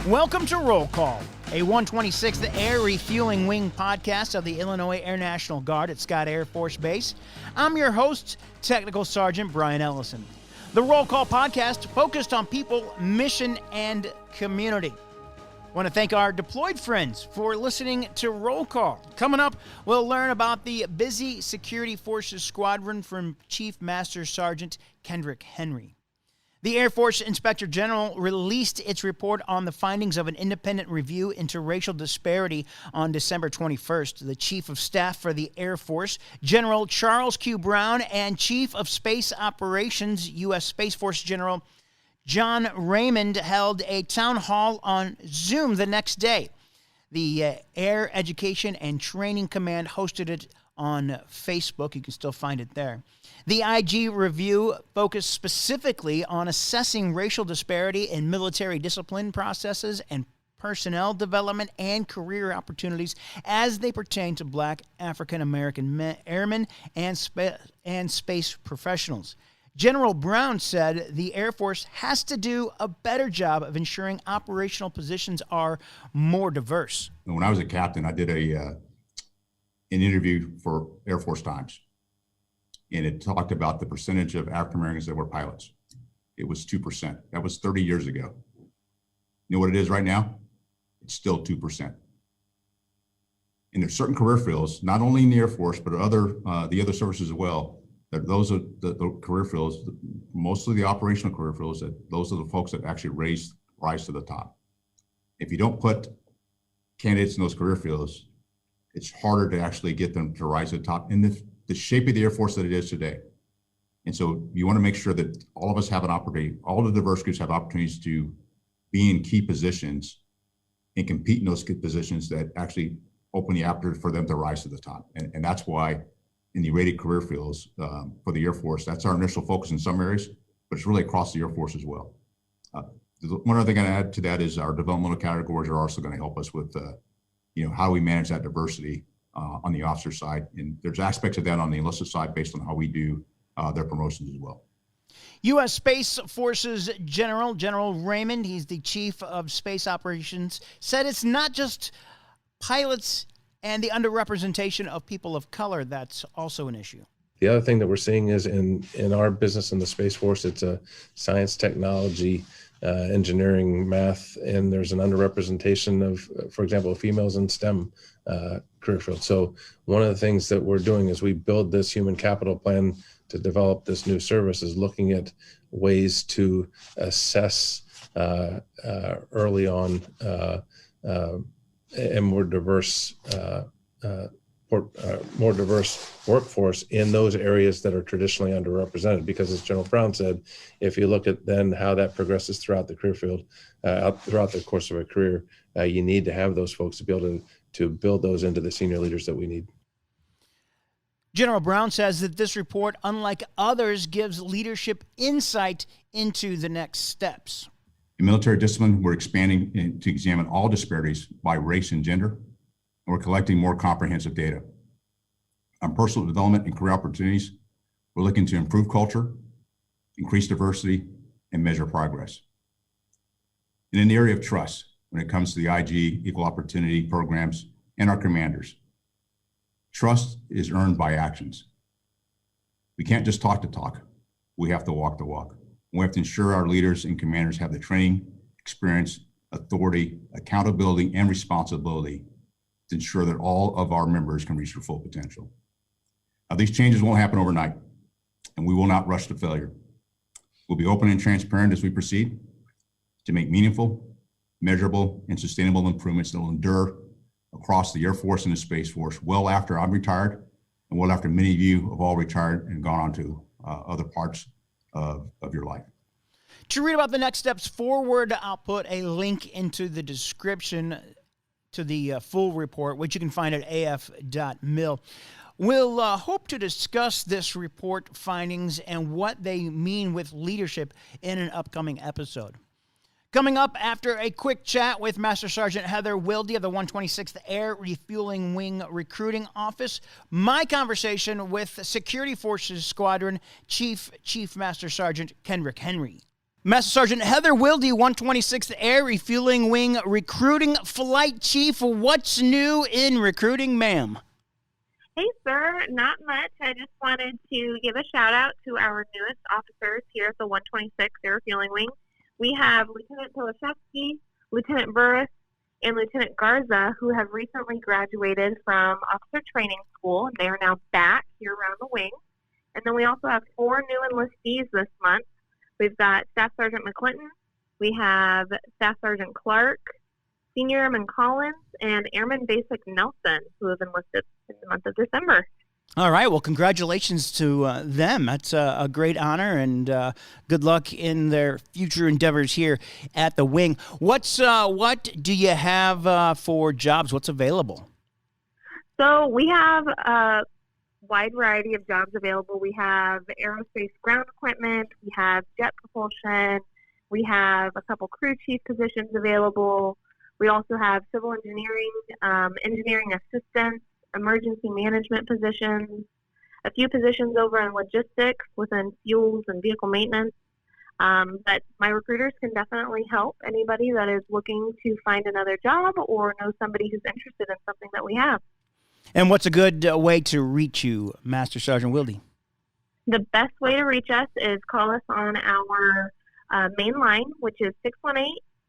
Welcome to Roll Call, a 126th Air Refueling Wing podcast of the Illinois Air National Guard at Scott Air Force Base. I'm your host, Technical Sergeant Brian Ellison. The Roll Call podcast focused on people, mission, and community. I want to thank our deployed friends for listening to Roll Call. Coming up, we'll learn about the busy Security Forces Squadron from Chief Master Sergeant Kendrick Henry. The Air Force Inspector General released its report on the findings of an independent review into racial disparity on December 21st. The Chief of Staff for the Air Force, General Charles Q. Brown, and Chief of Space Operations, U.S. Space Force General John Raymond held a town hall on Zoom the next day. The Air Education and Training Command hosted it on Facebook. You can still find it there. The IG review focused specifically on assessing racial disparity in military discipline processes and personnel development and career opportunities as they pertain to Black African-American airmen and space professionals. General Brown said the Air Force has to do a better job of ensuring operational positions are more diverse. When I was a captain, I did an interview for Air Force Times. And it talked about the percentage of African Americans that were pilots. It was 2%. That was 30 years ago. You know what it is right now? It's still 2%. And there's certain career fields, not only in the Air Force, but the other services as well, that those are the career fields, mostly the operational career fields, that those are the folks that actually rise to the top. If you don't put candidates in those career fields, it's harder to actually get them to rise to the top in the shape of the Air Force that it is today. And so you want to make sure that all of us have an opportunity, all the diverse groups have opportunities to be in key positions and compete in those positions that actually open the aperture for them to rise to the top. And that's why in the rated career fields for the Air Force, that's our initial focus in some areas, but it's really across the Air Force as well. One other thing I'd add to that is our developmental categories are also going to help us with how we manage that diversity on the officer side. And there's aspects of that on the enlisted side based on how we do their promotions as well. U.S. Space Forces General Raymond, he's the Chief of Space Operations, said it's not just pilots and the underrepresentation of people of color that's also an issue. The other thing that we're seeing is in our business in the Space Force, it's a science, technology, engineering, math, and there's an underrepresentation of, for example, females in STEM career field. So one of the things that we're doing is we build this human capital plan to develop this new service is looking at ways to assess early on a more diverse workforce in those areas that are traditionally underrepresented. Because as General Brown said, if you look at then how that progresses throughout the career field, throughout the course of a career, you need to have those folks to be able to build those into the senior leaders that we need. General Brown says that this report, unlike others, gives leadership insight into the next steps. In military discipline, we're expanding to examine all disparities by race and gender, and we're collecting more comprehensive data. On personal development and career opportunities, we're looking to improve culture, increase diversity, and measure progress. And in the area of trust, when it comes to the IG, equal opportunity programs, and our commanders, trust is earned by actions. We can't just talk the talk. We have to walk the walk. We have to ensure our leaders and commanders have the training, experience, authority, accountability, and responsibility to ensure that all of our members can reach their full potential. Now, these changes won't happen overnight, and we will not rush to failure. We'll be open and transparent as we proceed to make meaningful, measurable, and sustainable improvements that will endure across the Air Force and the Space Force well after I'm retired, and well after many of you have all retired and gone on to other parts of your life. To read about the next steps forward, I'll put a link into the description to the full report, which you can find at af.mil. We'll hope to discuss this report findings and what they mean with leadership in an upcoming episode. Coming up after a quick chat with Master Sergeant Heather Wilde of the 126th Air Refueling Wing Recruiting Office, my conversation with Security Forces Squadron Chief Master Sergeant Kendrick Henry. Master Sergeant Heather Wilde, 126th Air Refueling Wing Recruiting Flight Chief. What's new in recruiting, ma'am? Hey, sir. Not much. I just wanted to give a shout out to our newest officers here at the 126th Air Refueling Wing. We have Lieutenant Pilashevsky, Lieutenant Burris, and Lieutenant Garza, who have recently graduated from officer training school, and they are now back here around the wing. And then we also have 4 new enlistees this month. We've got Staff Sergeant McClinton, we have Staff Sergeant Clark, Senior Airman Collins, and Airman Basic Nelson, who have enlisted in the month of December. All right. Well, congratulations to them. That's a great honor, and good luck in their future endeavors here at the wing. What do you have for jobs? What's available? So we have a wide variety of jobs available. We have aerospace ground equipment. We have jet propulsion. We have a couple crew chief positions available. We also have civil engineering, engineering assistants, emergency management positions, a few positions over in logistics within fuels and vehicle maintenance. But my recruiters can definitely help anybody that is looking to find another job or know somebody who's interested in something that we have. And what's a good way to reach you, Master Sergeant Wilde? The best way to reach us is call us on our main line, which is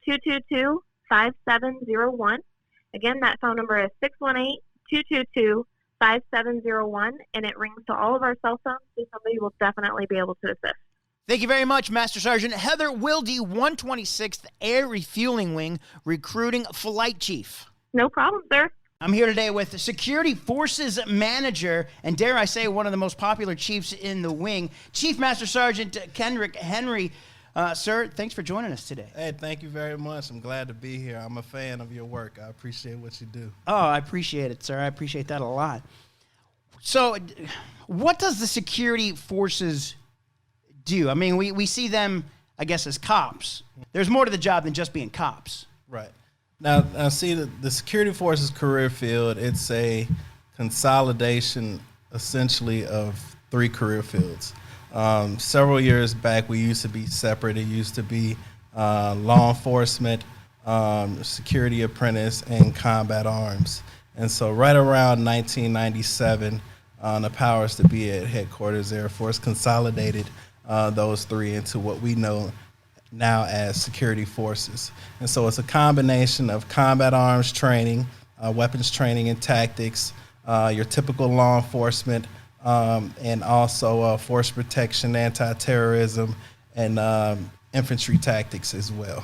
618-222-5701. Again, that phone number is 618-222-5701, and it rings to all of our cell phones, so somebody will definitely be able to assist. Thank you very much, Master Sergeant Heather Wilde, 126th Air Refueling Wing Recruiting Flight Chief. No problem, sir. I'm here today with the Security Forces Manager, and dare I say, one of the most popular chiefs in the wing, Chief Master Sergeant Kendrick Henry. Sir, thanks for joining us today. Hey, thank you very much. I'm glad to be here. I'm a fan of your work. I appreciate what you do. Oh, I appreciate it, sir. I appreciate that a lot. So, what does the Security Forces do? I mean, we see them, I guess, as cops. There's more to the job than just being cops. Right. Now see, the Security Forces career field, it's a consolidation, essentially, of 3 career fields. Several years back, we used to be separate. It used to be law enforcement, security apprentice, and combat arms. And so right around 1997, the powers to be at Headquarters Air Force consolidated those 3 into what we know now as security forces. And so it's a combination of combat arms training, weapons training and tactics, your typical law enforcement, and also force protection, anti-terrorism, and infantry tactics as well.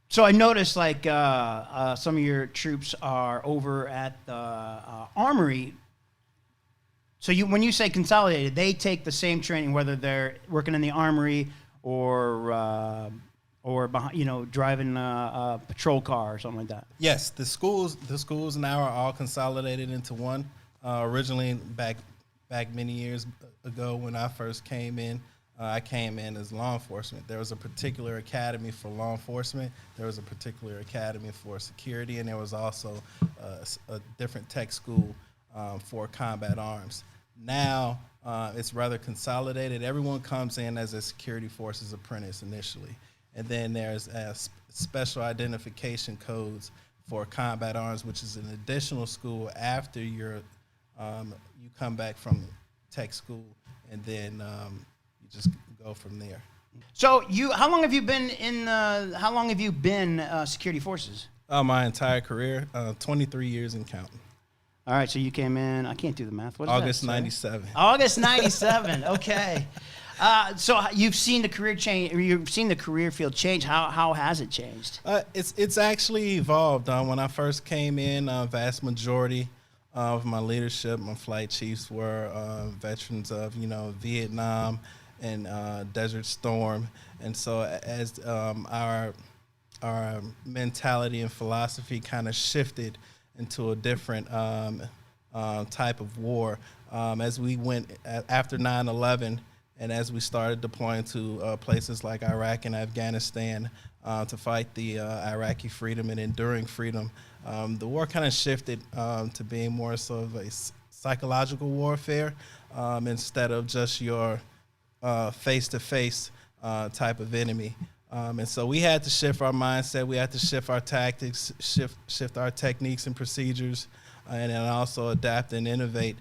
So I noticed, like, some of your troops are over at the armory. So when you say consolidated, they take the same training, whether they're working in the armory or behind, driving a patrol car or something like that. Yes, the schools now are all consolidated into one. Originally, back many years ago when I first came in, I came in as law enforcement. There was a particular academy for law enforcement. There was a particular academy for security, and there was also a different tech school for combat arms. Now, it's rather consolidated. Everyone comes in as a security forces apprentice initially, and then there's special identification codes for combat arms, which is an additional school after you come back from tech school, and then you just go from there. So how long have you been security forces? My entire career, 23 years and counting. All right, so you came in, I can't do the math. What is August that, 97. August 97, okay. So you've seen the career change, you've seen the career field change. How has it changed? It's actually evolved. When I first came in, vast majority of my leadership, my flight chiefs were veterans of, Vietnam and Desert Storm. And so as our mentality and philosophy kind of shifted into a different type of war, as we went after 9/11, and as we started deploying to places like Iraq and Afghanistan to fight the Iraqi freedom and enduring freedom, the war kind of shifted to being more sort of a psychological warfare instead of just your face-to-face type of enemy. And so we had to shift our mindset. We had to shift our tactics, shift our techniques and procedures, and then also adapt and innovate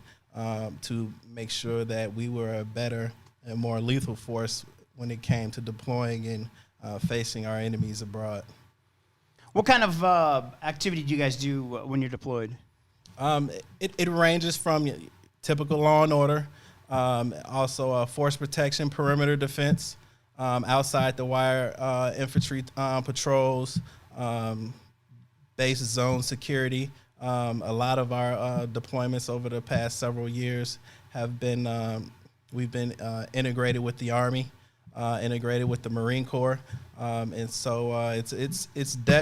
to make sure that we were a better and more lethal force when it came to deploying and facing our enemies abroad. What kind of activity do you guys do when you're deployed? It ranges from typical law and order, also force protection, perimeter defense, outside the wire infantry patrols, base zone security. A lot of our deployments over the past several years have been, we've been integrated with the Army, integrated with the Marine Corps. And so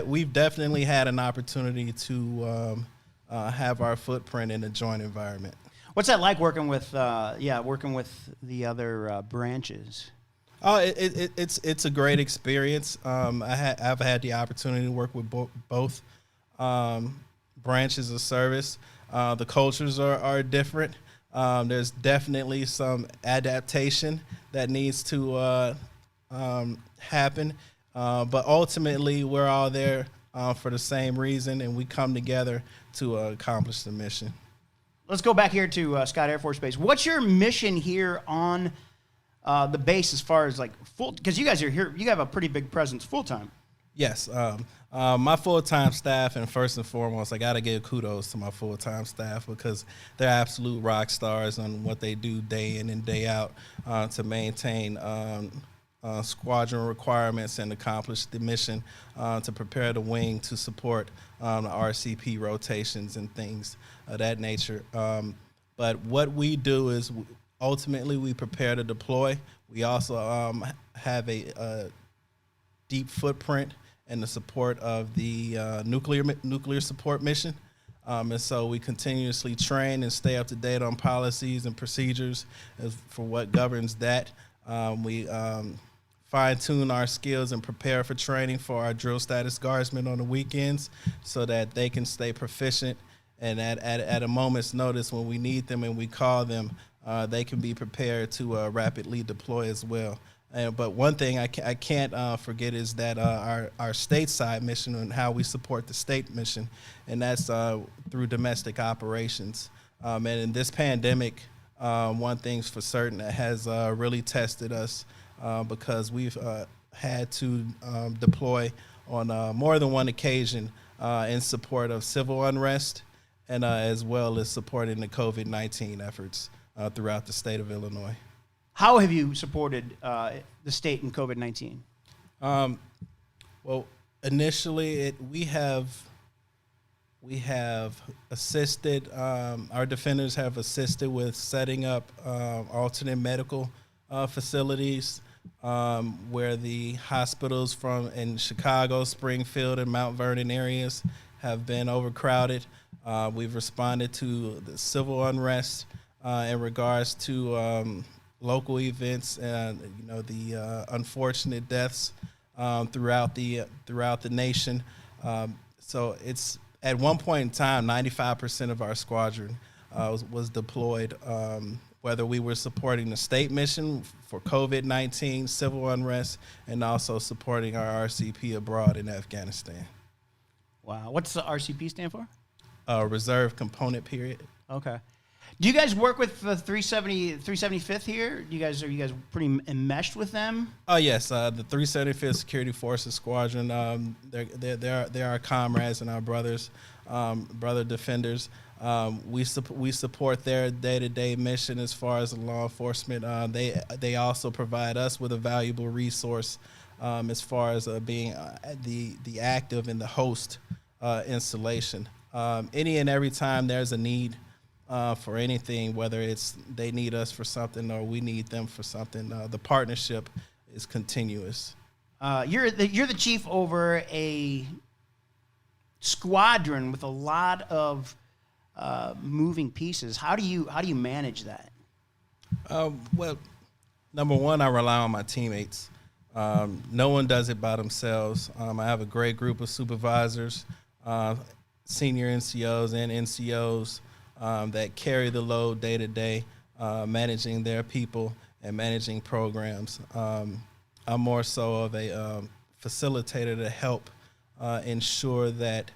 we've definitely had an opportunity to have our footprint in a joint environment. What's that like working with the other branches? Oh, it's a great experience. I've had the opportunity to work with both branches of service. The cultures are different. There's definitely some adaptation that needs to happen. But ultimately, we're all there for the same reason, and we come together to accomplish the mission. Let's go back here to Scott Air Force Base. What's your mission here on the base as far as like full? Because you guys are here, you have a pretty big presence full time. Yes, my full-time staff, and first and foremost, I got to give kudos to my full-time staff because they're absolute rock stars on what they do day in and day out to maintain squadron requirements and accomplish the mission to prepare the wing to support the RCP rotations and things of that nature. But what we do is ultimately we prepare to deploy. We also have a deep footprint in the support of the nuclear support mission. And so we continuously train and stay up to date on policies and procedures for what governs that. We fine-tune our skills and prepare for training for our drill status guardsmen on the weekends so that they can stay proficient, and at a moment's notice when we need them and we call them, they can be prepared to rapidly deploy as well. But one thing I can't forget is that our stateside mission and how we support the state mission, and that's through domestic operations. And in this pandemic, one thing's for certain that has really tested us because we've had to deploy on more than one occasion in support of civil unrest and as well as supporting the COVID-19 efforts throughout the state of Illinois. How have you supported the state in COVID-19? Well, initially, we have assisted. Our defenders have assisted with setting up alternate medical facilities where the hospitals in Chicago, Springfield, and Mount Vernon areas have been overcrowded. We've responded to the civil unrest in regards to local events and the unfortunate deaths throughout the nation. So it's at one point in time, 95% of our squadron was deployed, whether we were supporting the state mission for COVID-19, civil unrest, and also supporting our RCP abroad in Afghanistan. Wow. What's the RCP stand for? Reserve Component Period. Okay. Do you guys work with the 375th here? Are you guys pretty enmeshed with them? Oh yes, the 375th Security Forces Squadron. They're our comrades and our brothers, brother defenders. We support their day-to-day mission as far as law enforcement. They also provide us with a valuable resource as far as being the active and the host installation. Any and every time there's a need for anything, whether it's they need us for something or we need them for something, the partnership is continuous. You're the chief over a squadron with a lot of moving pieces. How do you manage that? Well, number one, I rely on my teammates. No one does it by themselves. I have a great group of supervisors, senior NCOs and NCOs that carry the load day to day, managing their people and managing programs. I'm more so of a facilitator to help ensure that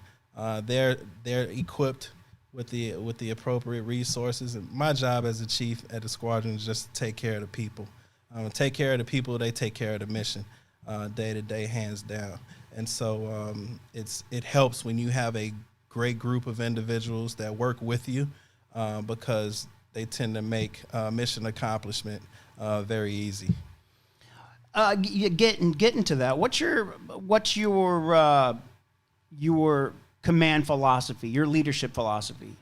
they're equipped with the appropriate resources. And my job as a chief at the squadron is just to take care of the people. Take care of the people, they take care of the mission, day to day, hands down. And so it helps when you have a great group of individuals that work with you, because they tend to make mission accomplishment very easy. Getting to that, what's your command philosophy, your leadership philosophy?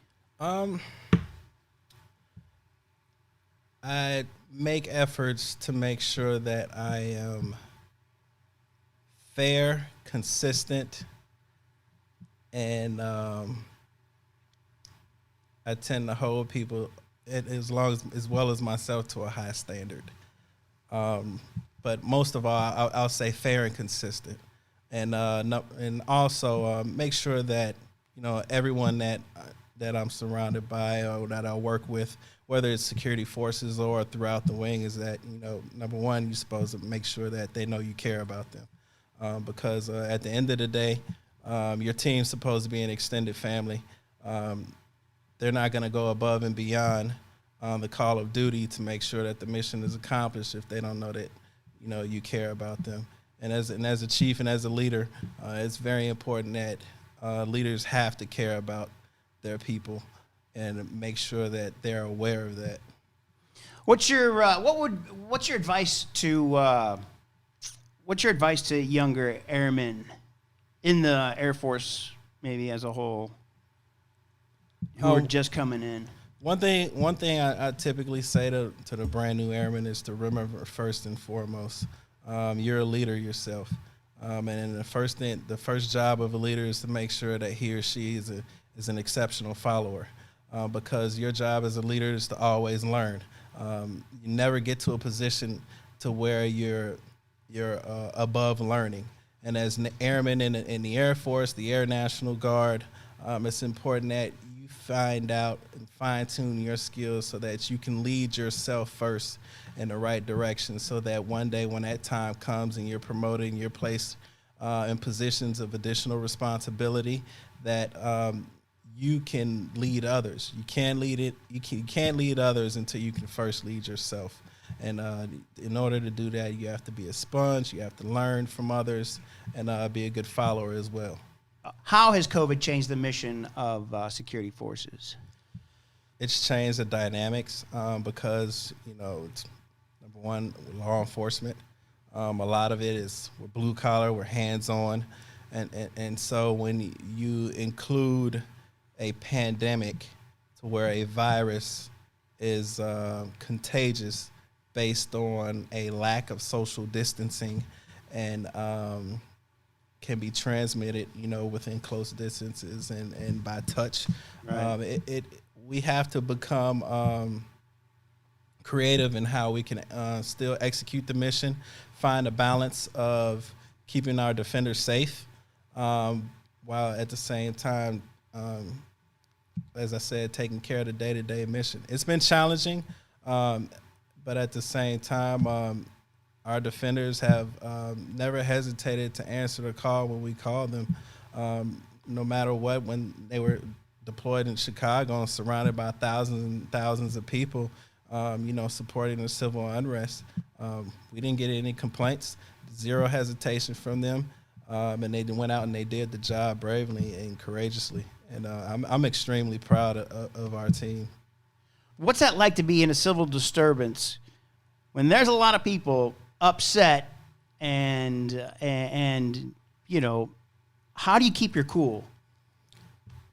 I make efforts to make sure that I am fair, consistent, and I tend to hold people as well as myself to a high standard. But most of all, I'll say fair and consistent, and also make sure that everyone that I'm surrounded by or that I work with, whether it's security forces or throughout the wing, is that number one, you're supposed to make sure that they know you care about them, because at the end of the day, your team's supposed to be an extended family. They're not going to go above and beyond the call of duty to make sure that the mission is accomplished if they don't know that you care about them. And as a chief and as a leader, it's very important that leaders have to care about their people and make sure that they're aware of that. What's your advice to younger airmen in the Air Force, maybe as a whole, who are just coming in? One thing I typically say to the brand new airmen is to remember, first and foremost, you're a leader yourself, and the first job of a leader is to make sure that he or she is an exceptional follower, because your job as a leader is to always learn. You never get to a position to where you're above learning. And as airmen in the Air Force, the Air National Guard, it's important that you find out and fine-tune your skills so that you can lead yourself first in the right direction, so that one day when that time comes and you're promoted and you're placed in positions of additional responsibility, that you can lead others. You can't lead others until you can first lead yourself. And in order to do that, you have to be a sponge, you have to learn from others, and be a good follower as well. How has COVID changed the mission of security forces? It's changed the dynamics, because, it's, number one, law enforcement. A lot of it is we're blue collar, we're hands-on. And so when you include a pandemic to where a virus is contagious based on a lack of social distancing and can be transmitted, within close distances and by touch. Right. We have to become creative in how we can still execute the mission, find a balance of keeping our defenders safe, while at the same time, as I said, taking care of the day-to-day mission. It's been challenging, but at the same time, our defenders have never hesitated to answer the call when we called them, no matter what. When they were deployed in Chicago and surrounded by thousands and thousands of people, supporting the civil unrest, we didn't get any complaints, zero hesitation from them, and they went out and they did the job bravely and courageously. And I'm extremely proud of our team. What's that like to be in a civil disturbance when there's a lot of people upset and how do you keep your cool?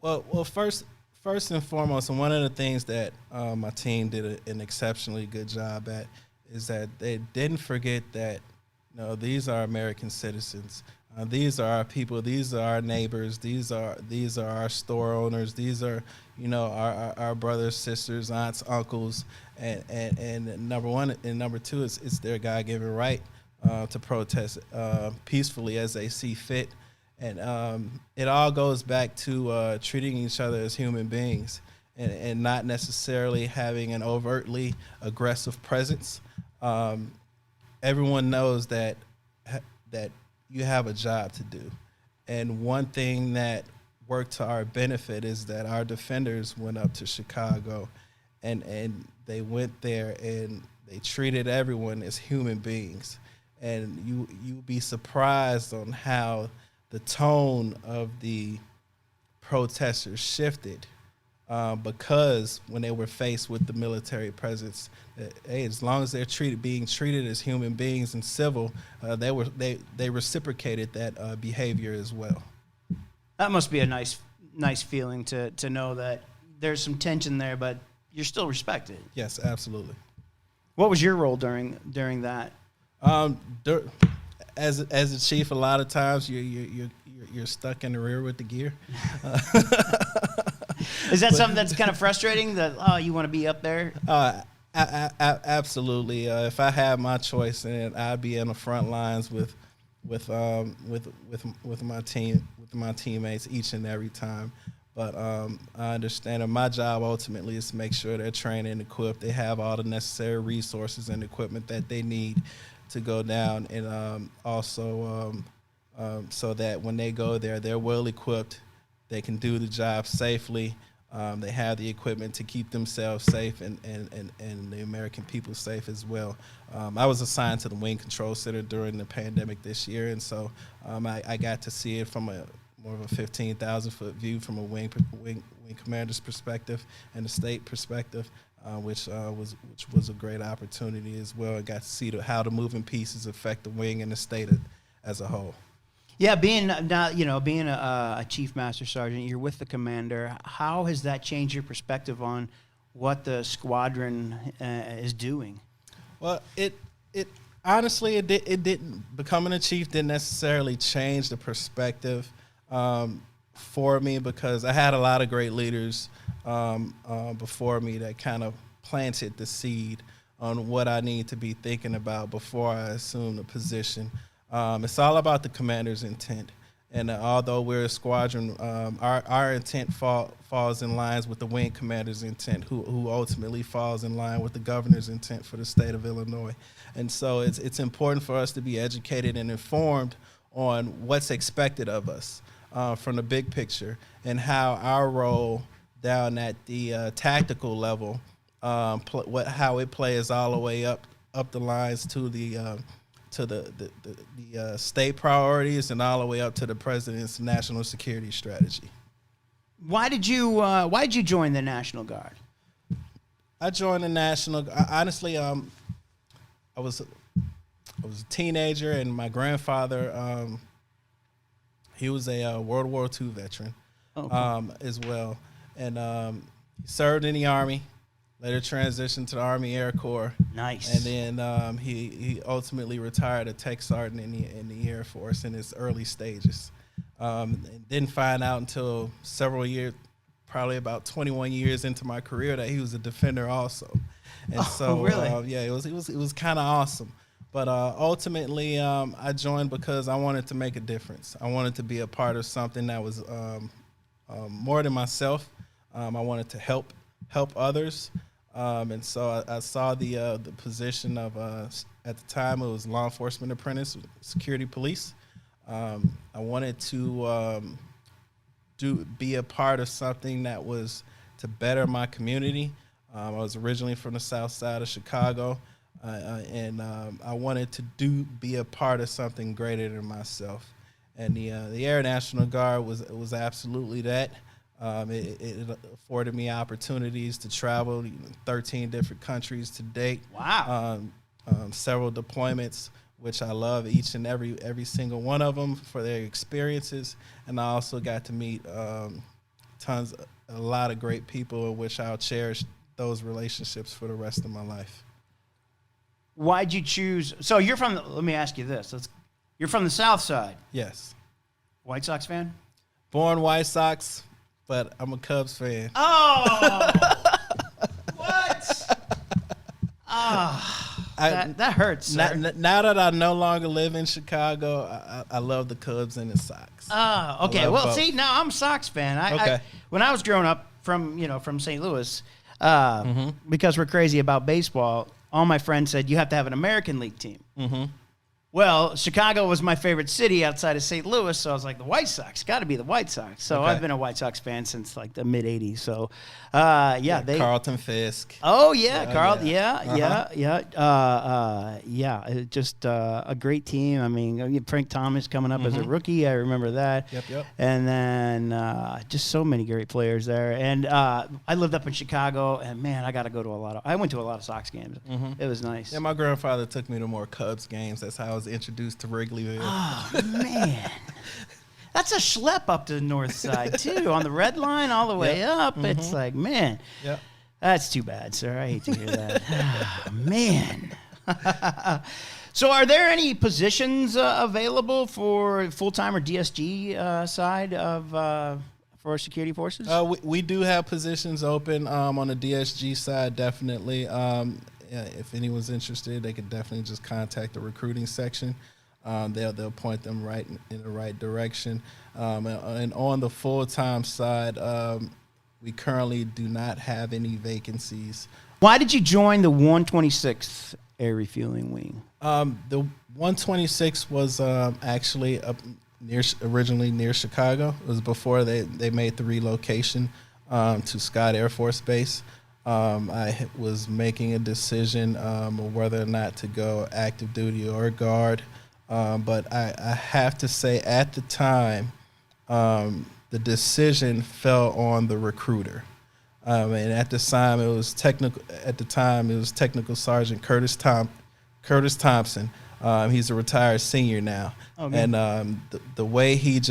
Well, first and foremost, and one of the things that my team did an exceptionally good job at is that they didn't forget that these are American citizens. These are our people. These are our neighbors. These are our store owners. These are our brothers, sisters, aunts, uncles, and number one and number two is it's their God-given right to protest peacefully as they see fit. And it all goes back to treating each other as human beings and not necessarily having an overtly aggressive presence. Everyone knows that that you have a job to do. And one thing that worked to our benefit is that our defenders went up to Chicago, and they went there and they treated everyone as human beings. And you'll be surprised on how the tone of the protesters shifted, because when they were faced with the military presence, hey, as long as they're being treated as human beings and civil, they reciprocated that behavior as well. That must be a nice feeling to know that there's some tension there, but you're still respected. Yes, absolutely. What was your role during that? As a chief, a lot of times you're stuck in the rear with the gear. Is that something that's kind of frustrating? That you want to be up there? Absolutely. If I had my choice, and I'd be in the front lines with my teammates each and every time. But I understand that my job ultimately is to make sure they're trained and equipped. They have all the necessary resources and equipment that they need to go down, and also so that when they go there, they're well equipped. They can do the job safely. They have the equipment to keep themselves safe and the American people safe as well. I was assigned to the Wing Control Center during the pandemic this year, and so I got to see it from more of a 15,000-foot view from a wing commander's perspective and a state perspective, which was a great opportunity as well. I got to see how the moving pieces affect the wing and the state as a whole. Yeah, being a chief master sergeant, you're with the commander. How has that changed your perspective on what the squadron is doing? Well, it honestly it didn't. Becoming a chief didn't necessarily change the perspective for me, because I had a lot of great leaders before me that kind of planted the seed on what I need to be thinking about before I assume the position. It's all about the commander's intent. And although we're a squadron, our intent falls in lines with the wing commander's intent, who ultimately falls in line with the governor's intent for the state of Illinois. And so it's important for us to be educated and informed on what's expected of us from the big picture, and how our role down at the tactical level, how it plays all the way up the lines to the state priorities, and all the way up to the president's national security strategy. Why did you join the National Guard? I joined the National. Honestly, I was a teenager, and my grandfather, he was a World War II veteran, as well, and he served in the Army. Later transitioned to the Army Air Corps. Nice. And then he ultimately retired a tech sergeant in the Air Force in his early stages. And didn't find out until several years, probably about 21 years into my career, that he was a defender also. And so, really? It was kind of awesome. But ultimately, I joined because I wanted to make a difference. I wanted to be a part of something that was more than myself. I wanted to help others. And so I saw the position of, at the time, it was law enforcement apprentice, security police. I wanted to be a part of something that was to better my community. I was originally from the south side of Chicago, and I wanted to be a part of something greater than myself. And the Air National Guard was absolutely that. It afforded me opportunities to travel 13 different countries to date. Wow. Several deployments, which I love each and every single one of them for their experiences. And I also got to meet a lot of great people, in which I'll cherish those relationships for the rest of my life. Why'd you choose? So let me ask you this. You're from the South Side. Yes. White Sox fan? Born White Sox, but I'm a Cubs fan. Oh, what? That hurts, sir. Now that I no longer live in Chicago, I love the Cubs and the Sox. Oh, okay. Well, both. see, now I'm a Sox fan. Okay. When I was growing up from St. Louis, because we're crazy about baseball, all my friends said you have to have an American League team. Mm-hmm. Well, Chicago was my favorite city outside of St. Louis, so I was like, the White Sox, got to be the White Sox. So Okay. I've been a White Sox fan since like the mid '80s. So, they. Carlton Fisk. Oh yeah, Carl. yeah. Just a great team. I mean, Frank Thomas coming up as a rookie. I remember that. Yep. And then just so many great players there. And I lived up in Chicago, and man, I went to a lot of Sox games. It was nice. Yeah, my grandfather took me to more Cubs games. That's how I was introduced to Wrigleyville. Oh man. That's a schlep up to the north side, too, on the red line all the way up. It's like, man, that's too bad, sir. I hate to hear that. Man. So are there any positions available for full-time or DSG side of for security forces? We do have positions open on the DSG side, definitely. If anyone's interested, they could definitely just contact the recruiting section. They'll point them right in the right direction. And on the full-time side, we currently do not have any vacancies. Why did you join the 126th Air Refueling Wing? The 126 was actually originally near Chicago. It was before they made the relocation to Scott Air Force Base. I was making a decision of whether or not to go active duty or guard. But I have to say, at the time, the decision fell on the recruiter. And at the time, it was Technical Sergeant Curtis Thompson. He's a retired senior now. Okay. And the way he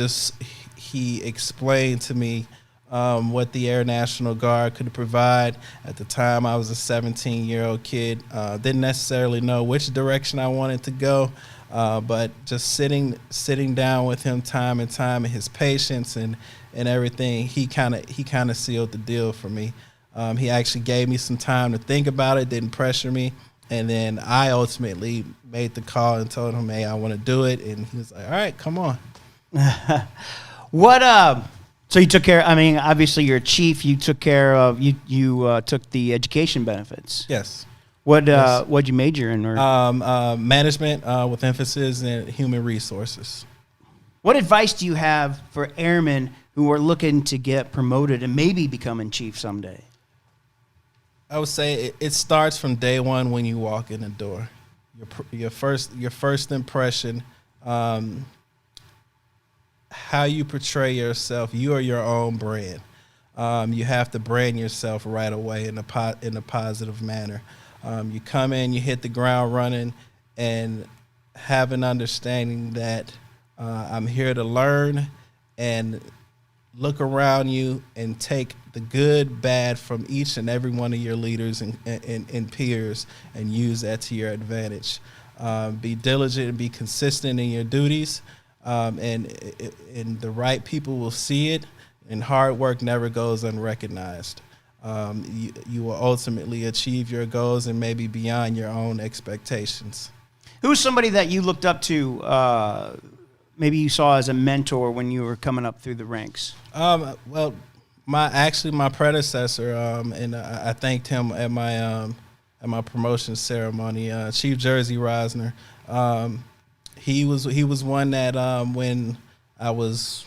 explained to me what the Air National Guard could provide. At the time, I was a 17-year-old kid. Didn't necessarily know which direction I wanted to go. But just sitting down with him time and time, and his patience and everything, he kind of sealed the deal for me. He actually gave me some time to think about it, didn't pressure me, and then I ultimately made the call and told him, "Hey, I want to do it," and he was like, "All right, come on." So you took care. I mean, obviously you're a chief. You took care of you took the education benefits. Yes. What'd you major in? Management with emphasis in human resources. What advice do you have for airmen who are looking to get promoted and maybe becoming chief someday? I would say it starts from day one when you walk in the door. Your first impression, how you portray yourself. You are your own brand. You have to brand yourself right away in a positive manner. You come in, you hit the ground running, and have an understanding that I'm here to learn, and look around you and take the good, bad from each and every one of your leaders and peers and use that to your advantage. Be diligent and be consistent in your duties, and the right people will see it, and hard work never goes unrecognized. You will ultimately achieve your goals and maybe beyond your own expectations. Who's somebody that you looked up to, maybe you saw as a mentor when you were coming up through the ranks? Well, my predecessor, and I thanked him at my promotion ceremony, Chief Jersey Rosner. He was one that when I was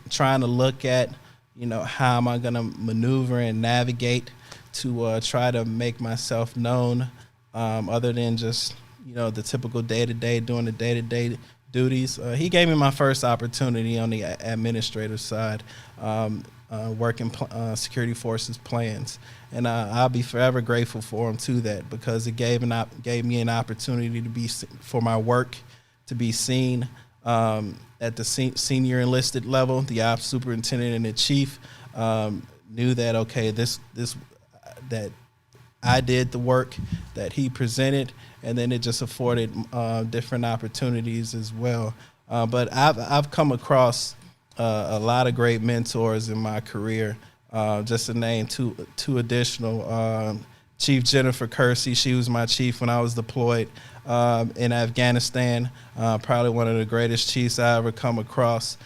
trying to look at, how am I going to maneuver and navigate to try to make myself known, other than just, the typical day-to-day, doing the day-to-day duties. He gave me my first opportunity on the administrative side, working security forces plans. And I'll be forever grateful for him to that, because it gave me an opportunity to be, for my work, to be seen at the senior enlisted level. The ops superintendent and the chief knew that, okay, that I did the work that he presented, and then it just afforded different opportunities as well. But I've come across a lot of great mentors in my career. Just to name two additional, Chief Jennifer Kersey, she was my chief when I was deployed in Afghanistan. Probably one of the greatest chiefs I ever come across.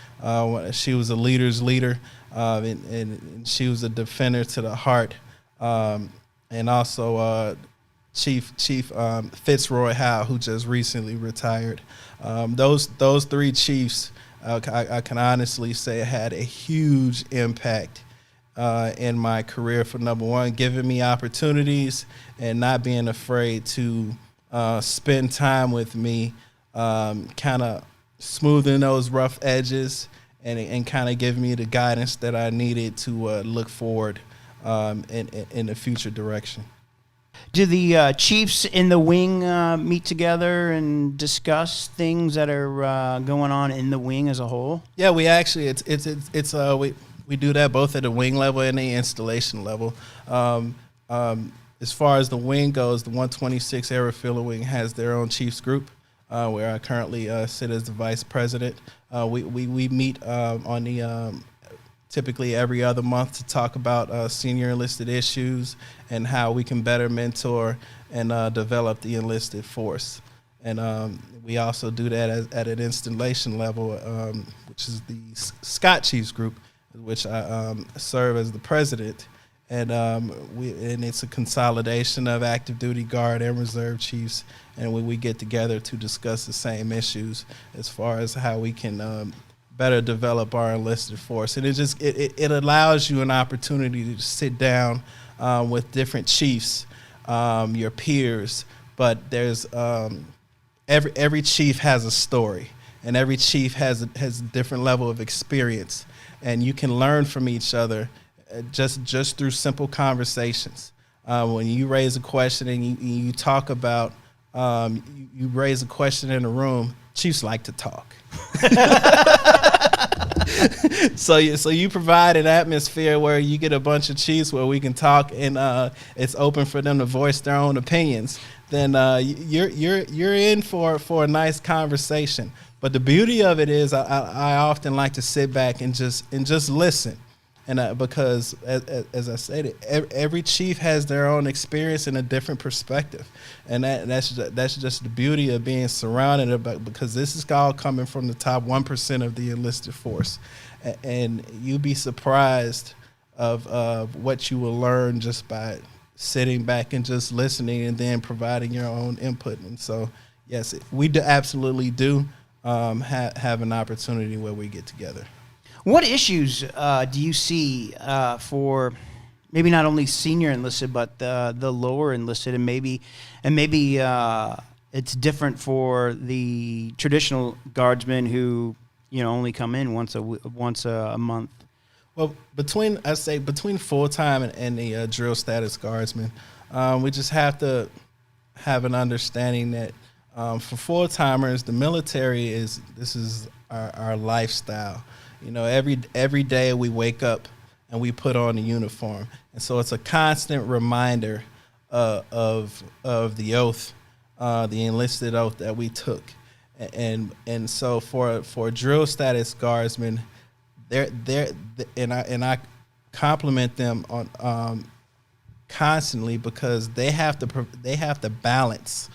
She was a leader's leader, and she was a defender to the heart. And also Chief Fitzroy Howe, who just recently retired. Those three chiefs, I can honestly say, had a huge impact in my career. For number one, giving me opportunities and not being afraid to spend time with me, kind of smoothing those rough edges and kind of giving me the guidance that I needed to look forward in the future direction. Do the chiefs in the wing meet together and discuss things that are going on in the wing as a whole? Yeah, we actually we do that both at the wing level and the installation level. As far as the wing goes, the 126 Air Refueling Wing has their own chiefs group, where I currently sit as the vice president. We meet on the typically every other month to talk about senior enlisted issues and how we can better mentor and develop the enlisted force. And we also do that at an installation level, which is the Scott Chiefs Group, which I serve as the president. And it's a consolidation of active duty guard and reserve chiefs, and we get together to discuss the same issues as far as how we can better develop our enlisted force. And it allows you an opportunity to sit down with different chiefs, your peers, but there's every chief has a story, and every chief has a different level of experience, and you can learn from each other just through simple conversations. When you raise a question and you talk about you raise a question in a room, chiefs like to talk. So you provide an atmosphere where you get a bunch of chiefs where we can talk, and it's open for them to voice their own opinions. Then you're in for a nice conversation. But the beauty of it is, I often like to sit back and just listen. And because, as I stated, every chief has their own experience and a different perspective, and that's just the beauty of being surrounded because this is all coming from the top 1% of the enlisted force, and you'll be surprised of what you will learn just by sitting back and just listening and then providing your own input. And so, yes, we absolutely do have an opportunity where we get together. What issues do you see for maybe not only senior enlisted, but the lower enlisted, and maybe it's different for the traditional guardsmen who only come in once a month? Well, between full time and the drill status guardsmen, we just have to have an understanding that for full timers, the military is our lifestyle. Every day we wake up and we put on a uniform, and so it's a constant reminder of the oath, the enlisted oath that we took, and so for drill status guardsmen, and I compliment them on constantly because they have to balance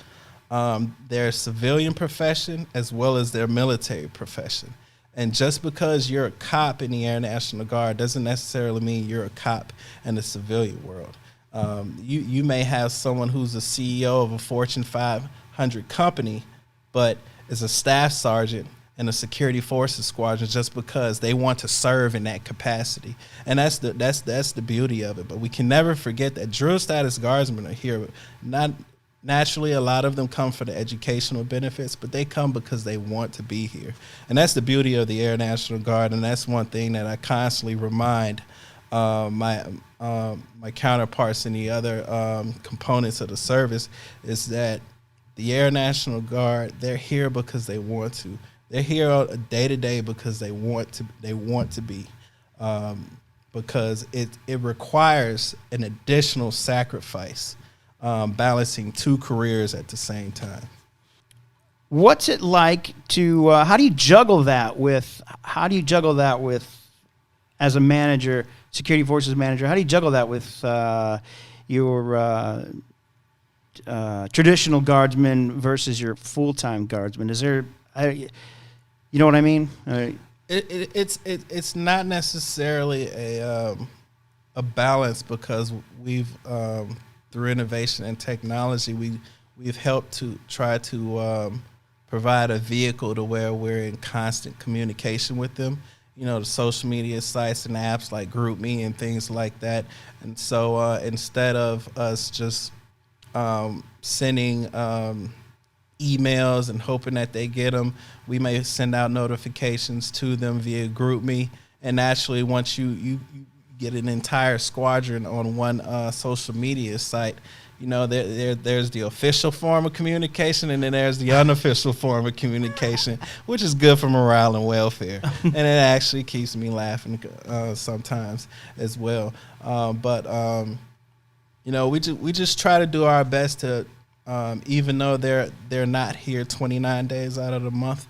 their civilian profession as well as their military profession. And just because you're a cop in the Air National Guard doesn't necessarily mean you're a cop in the civilian world. You may have someone who's a CEO of a Fortune 500 company, but is a staff sergeant in a Security Forces Squadron just because they want to serve in that capacity. And that's the beauty of it. But we can never forget that drill status guardsmen are here. Not naturally, a lot of them come for the educational benefits, but they come because they want to be here. And that's the beauty of the Air National Guard, and that's one thing that I constantly remind my counterparts in the other components of the service is that the Air National Guard, they're here because they want to. They're here day to day because they want to be, because it requires an additional sacrifice. Balancing two careers at the same time. What's it like to? How do you juggle that with? As a manager, security forces manager? How do you juggle that with your traditional guardsmen versus your full-time guardsmen? Is there? You know what I mean? It's not necessarily a balance because we've through innovation and technology, we've helped to try to provide a vehicle to where we're in constant communication with them. The social media sites and apps like GroupMe and things like that. And so instead of us just sending emails and hoping that they get them, we may send out notifications to them via GroupMe. And actually, once you get an entire squadron on one social media site, there's the official form of communication, and then there's the unofficial form of communication, which is good for morale and welfare. And it actually keeps me laughing sometimes as well. We just try to do our best to, even though they're not here 29 days out of the month,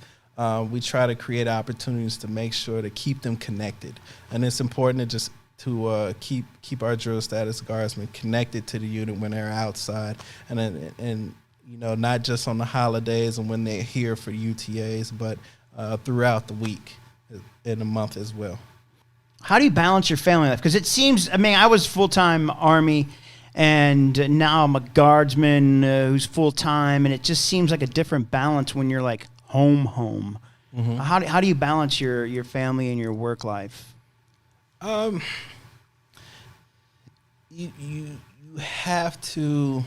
we try to create opportunities to make sure to keep them connected. And it's important to keep our drill status guardsmen connected to the unit when they're outside, and not just on the holidays and when they're here for UTAs, but throughout the week in the month as well. How do you balance your family life? Because it seems, I was full-time Army, and now I'm a guardsman who's full-time, and it just seems like a different balance when you're like home. Mm-hmm. How do you balance your family and your work life? You have to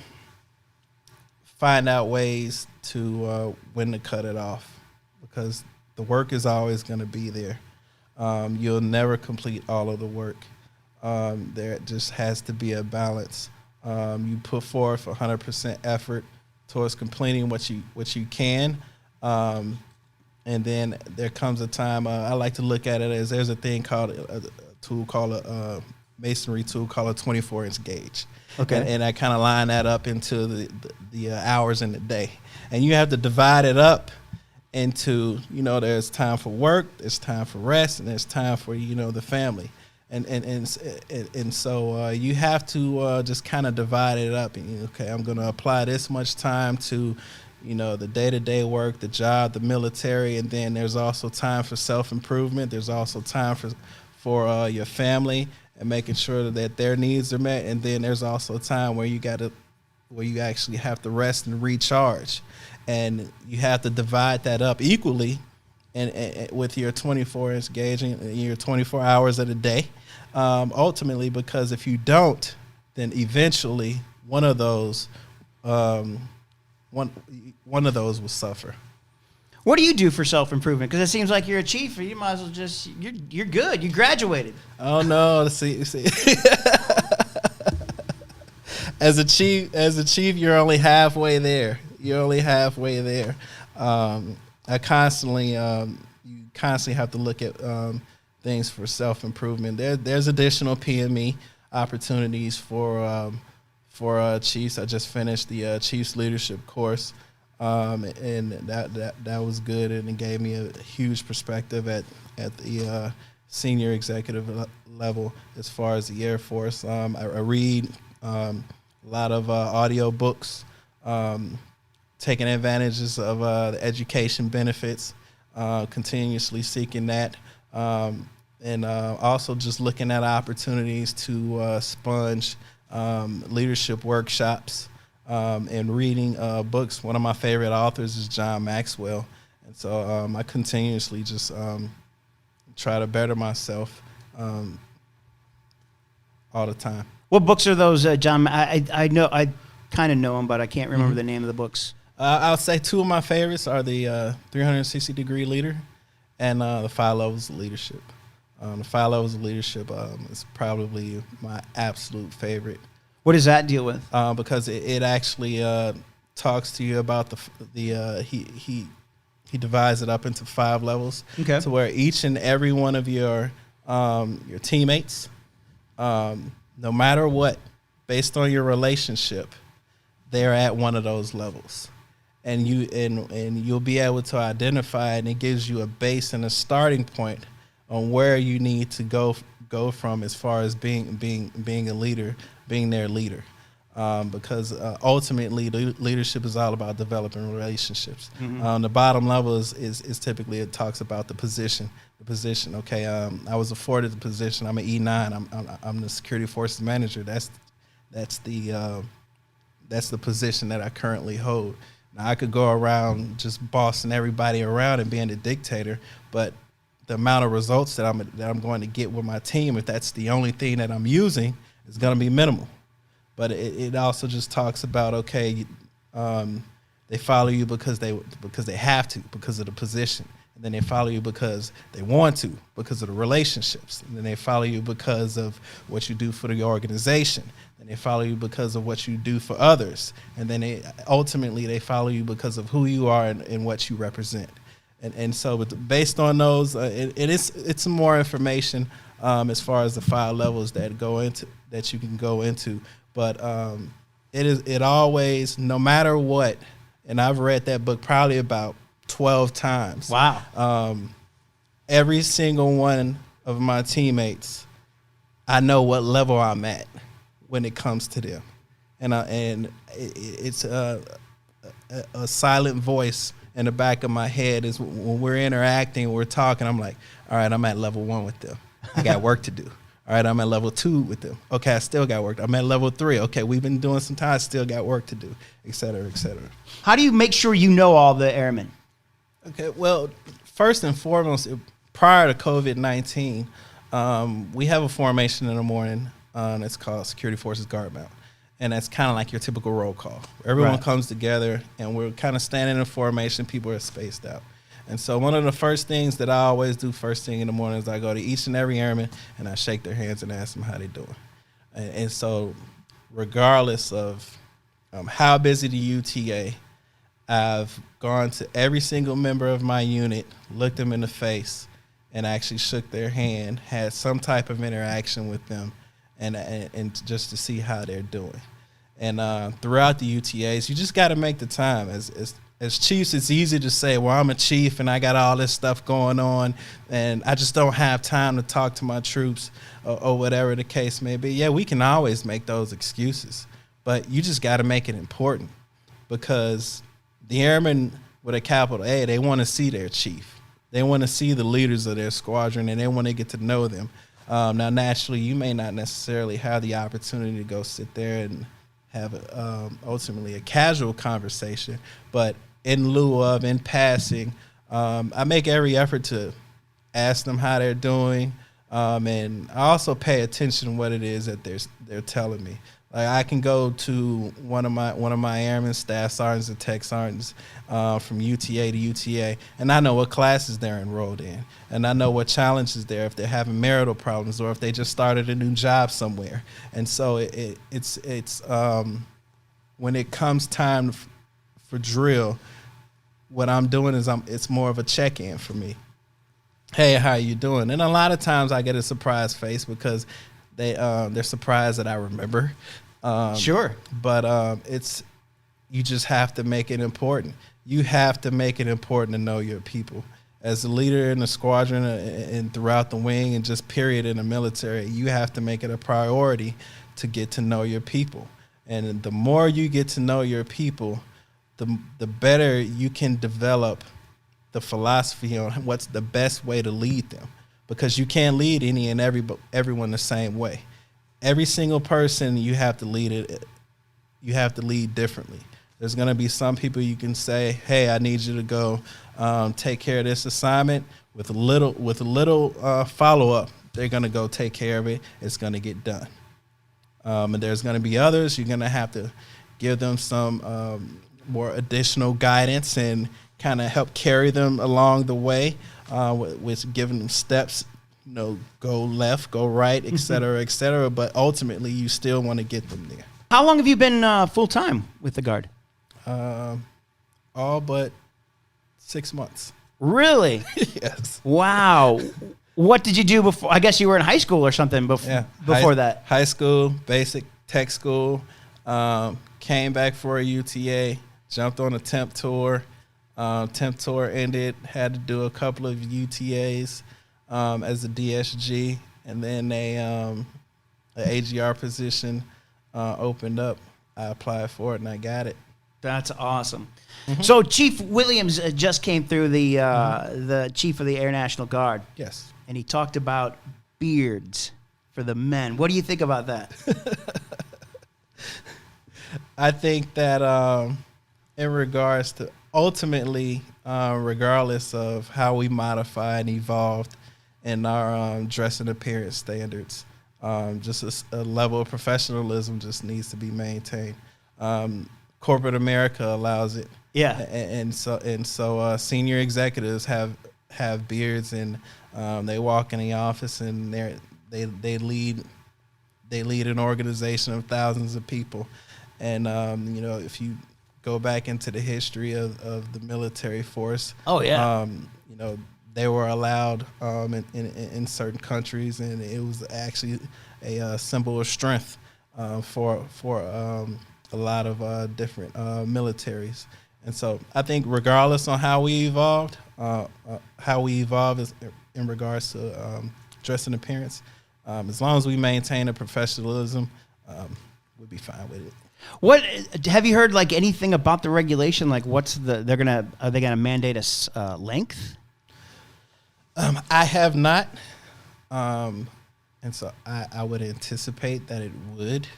find out ways to when to cut it off, because the work is always going to be there. You'll never complete all of the work. There just has to be a balance. You put forth 100% effort towards completing what you can, and then there comes a time. I like to look at it as there's a thing called a masonry tool called a 24-inch gauge. Okay. And I kind of line that up into the hours in the day. And you have to divide it up into, there's time for work, there's time for rest, and there's time for, the family. And so you have to just kind of divide it up. And, okay, I'm going to apply this much time to, the day-to-day work, the job, the military, and then there's also time for self-improvement. There's also time for your family and making sure that their needs are met. And then there's also a time where you actually have to rest and recharge. And you have to divide that up equally and with your 24-inch gauge and your 24 hours of the day. Ultimately, because if you don't, then eventually one of those will suffer. What do you do for self-improvement? Because it seems like you're a chief, you might as well just, you're good. You graduated. Oh, no. See. As a chief, you're only halfway there. I constantly, you constantly have to look at things for self-improvement. There's additional PME opportunities for chiefs. I just finished the Chiefs Leadership course. And that was good, and it gave me a huge perspective at the senior executive level as far as the Air Force. I read a lot of audio books, taking advantages of the education benefits, continuously seeking that, and also just looking at opportunities to sponge leadership workshops. And reading books. One of my favorite authors is John Maxwell, and so I continuously just try to better myself all the time. What books are those, John? I know, I kind of know them, but I can't remember the name of the books. I'll say two of my favorites are the 360-Degree Leader and the 5 Levels of Leadership. The 5 Levels of Leadership is probably my absolute favorite. What does that deal with? Because it actually talks to you about he divides it up into 5 levels. Okay. To where each and every one of your teammates, no matter what, based on your relationship, they're at one of those levels, and you'll be able to identify, and it gives you a base and a starting point on where you need to go from as far as being a leader. Being their leader, because ultimately leadership is all about developing relationships. Mm-hmm. The bottom level is typically, it talks about the position. Okay, I was afforded the position. I'm an E9. I'm the Security Forces Manager. That's the that's the position that I currently hold. Now, I could go around just bossing everybody around and being a dictator, but the amount of results that I'm going to get with my team, if that's the only thing that I'm using, is going to be minimal. But it also just talks about, okay, they follow you because they have to, because of the position. And then they follow you because they want to, because of the relationships. And then they follow you because of what you do for the organization. And they follow you because of what you do for others. And then ultimately they follow you because of who you are and what you represent. And so based on those, it's some more information as far as the 5 levels that you can go into. But it always, no matter what, and I've read that book probably about 12 times. Wow. Every single one of my teammates, I know what level I'm at when it comes to them. And it's a silent voice in the back of my head is when we're interacting, we're talking, I'm like, all right, I'm at level 1 with them. I got work to do. All right, I'm at level 2 with them. Okay, I still got work. I'm at level 3. Okay, we've been doing some time. I still got work to do, et cetera, et cetera. How do you make sure you know all the airmen? Okay, well, first and foremost, prior to COVID-19, we have a formation in the morning. It's called Security Forces Guard Mount. And that's kind of like your typical roll call. Everyone comes together, and we're kind of standing in formation. People are spaced out. And so one of the first things that I always do first thing in the morning is I go to each and every airman, and I shake their hands and ask them how they're doing. And so regardless of how busy the UTA, I've gone to every single member of my unit, looked them in the face, and actually shook their hand, had some type of interaction with them, and just to see how they're doing. And throughout the UTAs, you just got to make the time. As chiefs, it's easy to say, well, I'm a chief and I got all this stuff going on and I just don't have time to talk to my troops or whatever the case may be. Yeah, we can always make those excuses, but you just got to make it important, because the airmen with a capital A, they want to see their chief. They want to see the leaders of their squadron, and they want to get to know them. Now, naturally, you may not necessarily have the opportunity to go sit there and have ultimately a casual conversation, but in lieu of, in passing, I make every effort to ask them how they're doing, and I also pay attention to what it is that they're telling me. Like, I can go to one of my airmen, staff sergeants, and tech sergeants from UTA to UTA, and I know what classes they're enrolled in, and I know what challenges there, if they're having marital problems or if they just started a new job somewhere. And so it's when it comes time for drill, what I'm doing is it's more of a check-in for me. Hey, how you doing? And a lot of times I get a surprise face because they're surprised that I remember. Sure. But you just have to make it important. You have to make it important to know your people. As a leader in the squadron and throughout the wing and just period in the military, you have to make it a priority to get to know your people. And the more you get to know your people, the better you can develop the philosophy on what's the best way to lead them. Because you can't lead any and everyone the same way. Every single person you have to lead differently. There's going to be some people you can say, hey, I need you to go take care of this assignment. With a little follow-up, they're going to go take care of it. It's going to get done. And there's going to be others. You're going to have to give them some more additional guidance and kind of help carry them along the way with giving them steps. Go left, go right, et cetera, et cetera. But ultimately, you still want to get them there. How long have you been full-time with the Guard? All but 6 months. Really? Yes. Wow. What did you do before? I guess you were in high school or something before that. High school, basic tech school. Came back for a UTA, jumped on a temp tour. Temp tour ended, had to do a couple of UTAs as a DSG, and then an AGR position opened up. I applied for it, and I got it. That's awesome. Mm-hmm. So Chief Williams just came through, the chief of the Air National Guard. Yes. And he talked about beards for the men. What do you think about that? I think that in regards to ultimately, regardless of how we modify and evolved in our dress and appearance standards, just a level of professionalism just needs to be maintained. Corporate America allows it. Yeah. And so senior executives have beards, and they walk in the office and they lead an organization of thousands of people. And if you go back into the history of the military force, they were allowed in certain countries, and it was actually a symbol of strength for a lot of different militaries. And so I think regardless on how we evolve is in regards to dress and appearance, as long as we maintain a professionalism, we'll be fine with it. What have you heard? Like anything about the regulation? Like, are they gonna mandate a length? I have not, and so I would anticipate that it would.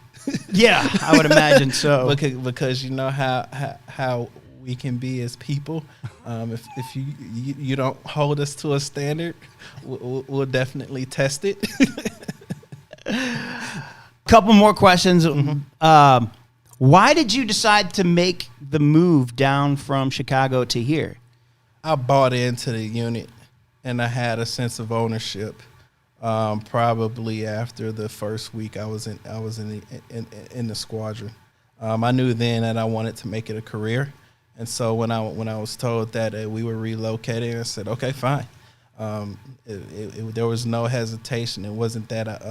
Yeah, I would imagine so. because you know how we can be as people. If you don't hold us to a standard, we'll definitely test it. Couple more questions. Mm-hmm. Why did you decide to make the move down from Chicago to here? I bought into the unit, and I had a sense of ownership. Probably after the first week I was in the squadron. I knew then that I wanted to make it a career, and so when I was told that we were relocating, I said, okay, fine. There was no hesitation. It wasn't that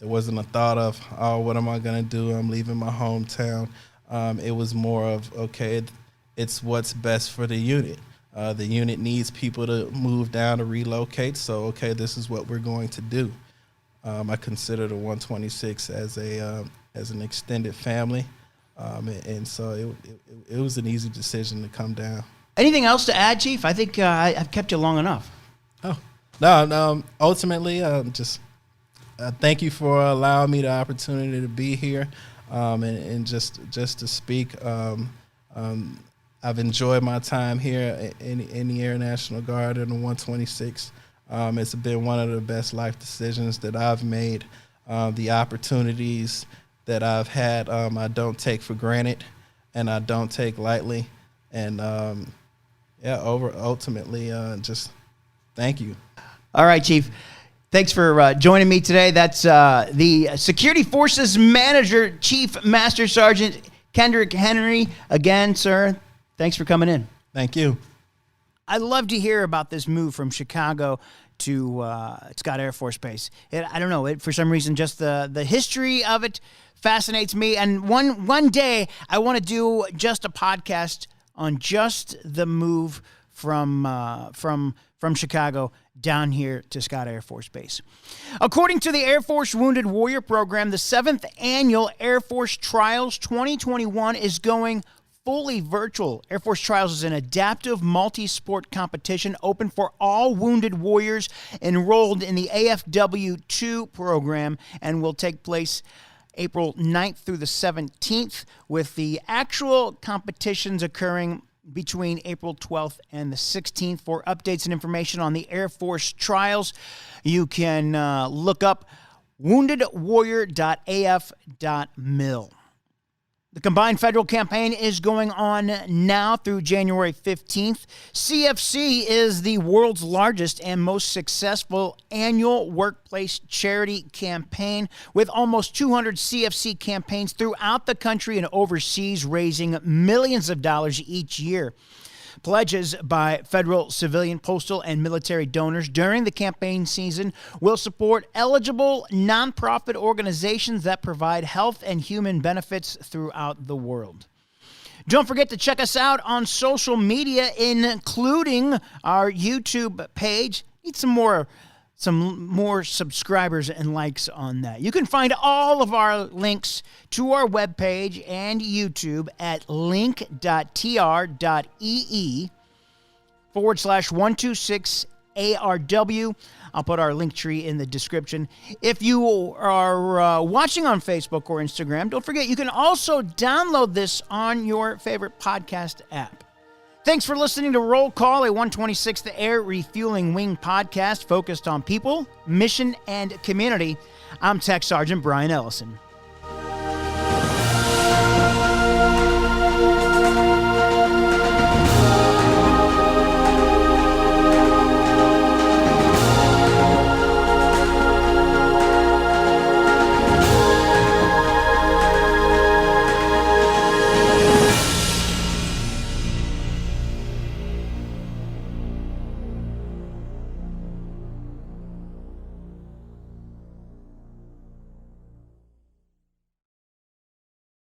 there wasn't a thought of, oh, what am I gonna do? I'm leaving my hometown. It was more of, okay, it's what's best for the unit. The unit needs people to move down to relocate, so okay, this is what we're going to do. I consider the 126 as an extended family, and so it was an easy decision to come down. Anything else to add, Chief? I think I've kept you long enough. Oh, no. Ultimately, just thank you for allowing me the opportunity to be here, and just to speak. I've enjoyed my time here in the Air National Guard and the 126. It's been one of the best life decisions that I've made. The opportunities that I've had, I don't take for granted, and I don't take lightly. And ultimately, just thank you. All right, Chief. Thanks for joining me today. That's the Security Forces Manager, Chief Master Sergeant Kendrick Henry. Again, sir, thanks for coming in. Thank you. I'd love to hear about this move from Chicago to Scott Air Force Base. I don't know. For some reason, just the history of it fascinates me. And one day, I want to do just a podcast on just the move from Chicago down here to Scott Air Force Base. According to the Air Force Wounded Warrior Program, the 7th Annual Air Force Trials 2021 is going fully virtual. Air Force Trials is an adaptive multi-sport competition open for all wounded warriors enrolled in the AFW2 program and will take place April 9th through the 17th, with the actual competitions occurring between April 12th and the 16th. For updates and information on the Air Force Trials, you can look up woundedwarrior.af.mil. The combined federal campaign is going on now through January 15th. CFC is the world's largest and most successful annual workplace charity campaign, with almost 200 CFC campaigns throughout the country and overseas, raising millions of dollars each year. Pledges by federal, civilian, postal, and military donors during the campaign season will support eligible nonprofit organizations that provide health and human benefits throughout the world. Don't forget to check us out on social media, including our YouTube page. Need some more subscribers and likes on that. You can find all of our links to our webpage and YouTube at link.tr.ee/126 ARW. I'll put our link tree in the description. If you are watching on Facebook or Instagram, don't forget you can also download this on your favorite podcast app. Thanks for listening to Roll Call, a 126th Air Refueling Wing podcast focused on people, mission, and community. I'm Tech Sergeant Brian Ellison.